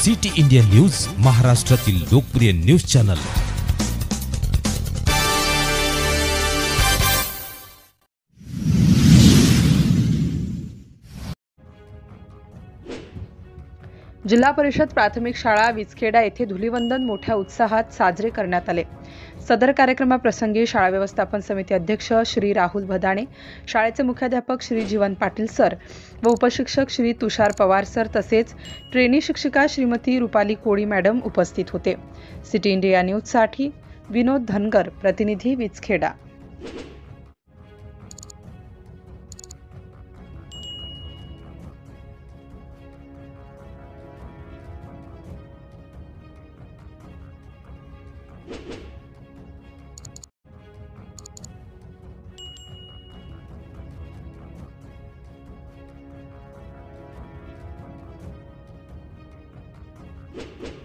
City India news, महाराष्ट्रातील लोकप्रिय news channel. जिल्हा परिषद प्राथमिक शाळा विचखेडा येथे धुलीवंदन मोठ्या उत्साहात साजरे करण्यात आले। सदर कार्यक्रमाप्रसंगी शाळा व्यवस्थापन समिती अध्यक्ष श्री राहुल भदाणे, शाळेचे मुख्याध्यापक श्री जीवन पाटील सर व उपशिक्षक श्री तुषार पवार सर तसेच ट्रेनी शिक्षिका श्रीमती रुपाली कोळी मॅडम उपस्थित होते। सिटी इंडिया न्यूज साठी विनोद धनगर, प्रतिनिधी विचखेडा। you